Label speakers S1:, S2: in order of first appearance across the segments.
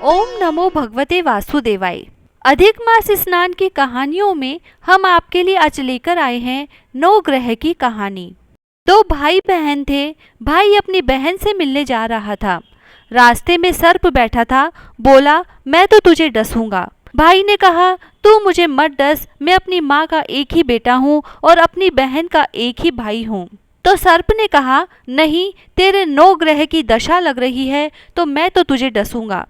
S1: ओम नमो भगवते वासुदेवाय। अधिक मास स्नान की कहानियों में हम आपके लिए आज लेकर आए हैं नौ ग्रह की कहानी। दो भाई बहन थे। भाई अपनी बहन से मिलने जा रहा था। रास्ते में सर्प बैठा था। बोला, मैं तो तुझे डसूंगा। भाई ने कहा, तू मुझे मत डस, मैं अपनी माँ का एक ही बेटा हूँ और अपनी बहन का एक ही भाई हूँ। तो सर्प ने कहा, नहीं, तेरे 9 ग्रह की दशा लग रही है तो मैं तो तुझे डसूंगा।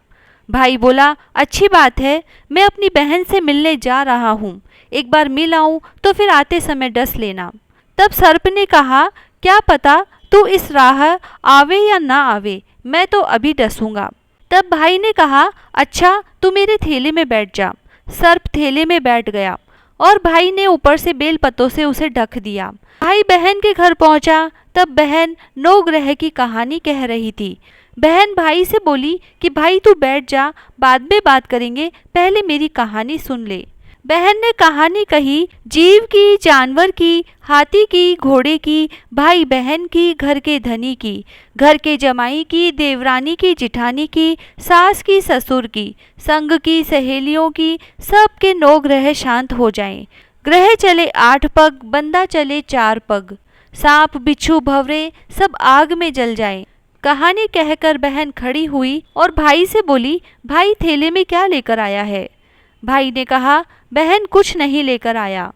S1: भाई बोला, अच्छी बात है, मैं अपनी बहन से मिलने जा रहा हूँ, एक बार मिल आऊँ तो फिर आते समय डस लेना। तब सर्प ने कहा, क्या पता तू इस राह आवे या ना आवे, मैं तो अभी डसूंगा। तब भाई ने कहा, अच्छा तू मेरे थैले में बैठ जा। सर्प थैले में बैठ गया और भाई ने ऊपर से बेल पत्तों से उसे ढक दिया। भाई बहन के घर पहुंचा। तब बहन 9 ग्रह की कहानी कह रही थी। बहन भाई से बोली कि भाई तू बैठ जा, बाद में बात करेंगे, पहले मेरी कहानी सुन ले। बहन ने कहानी कही, जीव की, जानवर की, हाथी की, घोड़े की, भाई बहन की, घर के धनी की, घर के जमाई की, देवरानी की, जिठानी की, सास की, ससुर की, संग की, सहेलियों की, सबके 9 ग्रह शांत हो जाएं। ग्रह चले 8 पग, बंदा चले 4 पग, सांप बिच्छू भंवरे सब आग में जल जाएं। कहानी कहकर बहन खड़ी हुई और भाई से बोली, भाई थैले में क्या लेकर आया है? भाई ने कहा, बहन कुछ नहीं लेकर आया।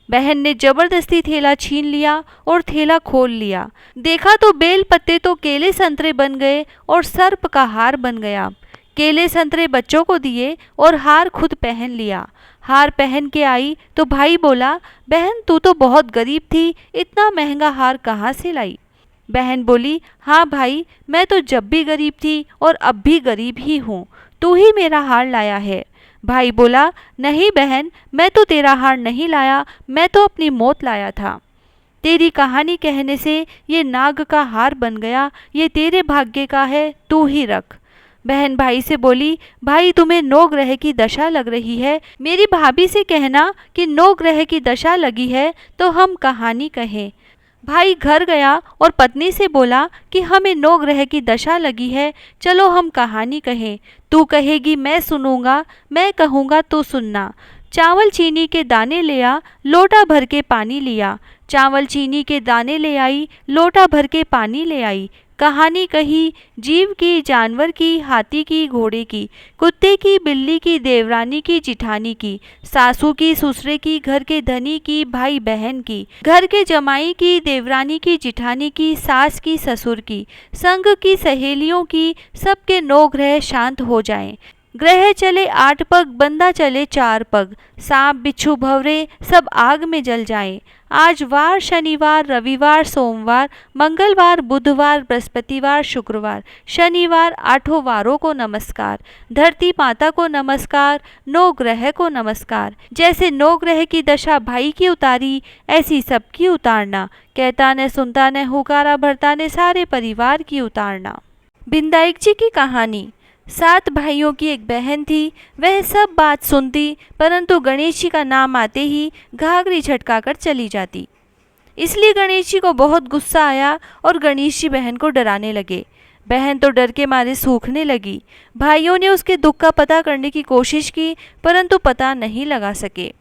S1: बहन ने जबरदस्ती थैला छीन लिया और थैला खोल लिया। देखा तो बेल पत्ते तो केले संतरे बन गए और सर्प का हार बन गया। केले संतरे बच्चों को दिए और हार खुद पहन लिया। हार पहन के आई तो भाई बोला, बहन तू तो बहुत गरीब थी, इतना महंगा हार कहाँ से लाई? बहन बोली, हाँ भाई, मैं तो जब भी गरीब थी और अब भी गरीब ही हूँ, तू ही मेरा हार लाया है। भाई बोला, नहीं बहन, मैं तो तेरा हार नहीं लाया, मैं तो अपनी मौत लाया था। तेरी कहानी कहने से ये नाग का हार बन गया, ये तेरे भाग्य का है, तू ही रख। बहन भाई से बोली, भाई तुम्हें 9 ग्रह की दशा लग रही है, मेरी भाभी से कहना कि 9 ग्रह की दशा लगी है तो हम कहानी कहें। भाई घर गया और पत्नी से बोला कि हमें 9 ग्रह की दशा लगी है, चलो हम कहानी कहें। तू कहेगी मैं सुनूंगा, मैं कहूँगा तू सुनना। चावल चीनी के दाने ले आ, लोटा भर के पानी लिया। चावल चीनी के दाने ले आई, लोटा भर के पानी ले आई। कहानी कही, जीव की, जानवर की, हाथी की, घोड़े की, कुत्ते की, बिल्ली की, देवरानी की, जिठानी की, सासू की, ससुरे की, घर के धनी की, भाई बहन की, घर के जमाई की, देवरानी की, जिठानी की, सास की, ससुर की, संग की, सहेलियों की, सबके 9 ग्रह शांत हो जाएं। ग्रह चले 8 पग, बंदा चले 4 पग, सांप बिच्छू भंवरे सब आग में जल जाएं। आज वार, शनिवार, रविवार, सोमवार, मंगलवार, बुधवार, बृहस्पतिवार, शुक्रवार, शनिवार, 8 वारों को नमस्कार। धरती माता को नमस्कार, 9 ग्रह को नमस्कार। जैसे 9 ग्रह की दशा भाई की उतारी, ऐसी सबकी उतारना। कहता ने सुनता ने हुकारा भरता ने सारे परिवार की उतारना। बिंदाईक जी की कहानी। 7 भाइयों की एक बहन थी। वह सब बात सुनती, परंतु गणेश जी का नाम आते ही घाघरी झटकाकर चली जाती। इसलिए गणेश जी को बहुत गुस्सा आया और गणेश जी बहन को डराने लगे। बहन तो डर के मारे सूखने लगी। भाइयों ने उसके दुख का पता करने की कोशिश की, परंतु पता नहीं लगा सके।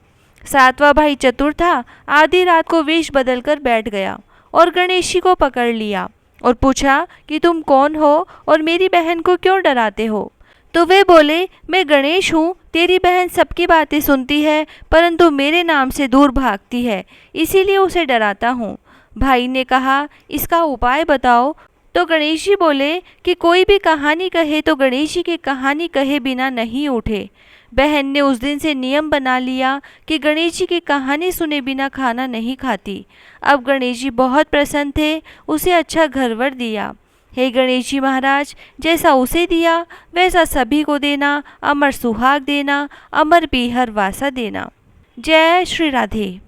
S1: 7वां भाई चतुर था। आधी रात को वेश बदलकर बैठ गया और गणेश जी को पकड़ लिया और पूछा कि तुम कौन हो और मेरी बहन को क्यों डराते हो? तो वे बोले, मैं गणेश हूँ, तेरी बहन सबकी बातें सुनती है परंतु मेरे नाम से दूर भागती है, इसीलिए उसे डराता हूँ। भाई ने कहा, इसका उपाय बताओ। तो गणेश जी बोले कि कोई भी कहानी कहे तो गणेश जी की कहानी कहे बिना नहीं उठे। बहन ने उस दिन से नियम बना लिया कि गणेश जी की कहानी सुने बिना खाना नहीं खाती। अब गणेश जी बहुत प्रसन्न थे, उसे अच्छा घरवर दिया। हे गणेश जी महाराज, जैसा उसे दिया वैसा सभी को देना, अमर सुहाग देना, अमर पीहर वासा देना। जय श्री राधे।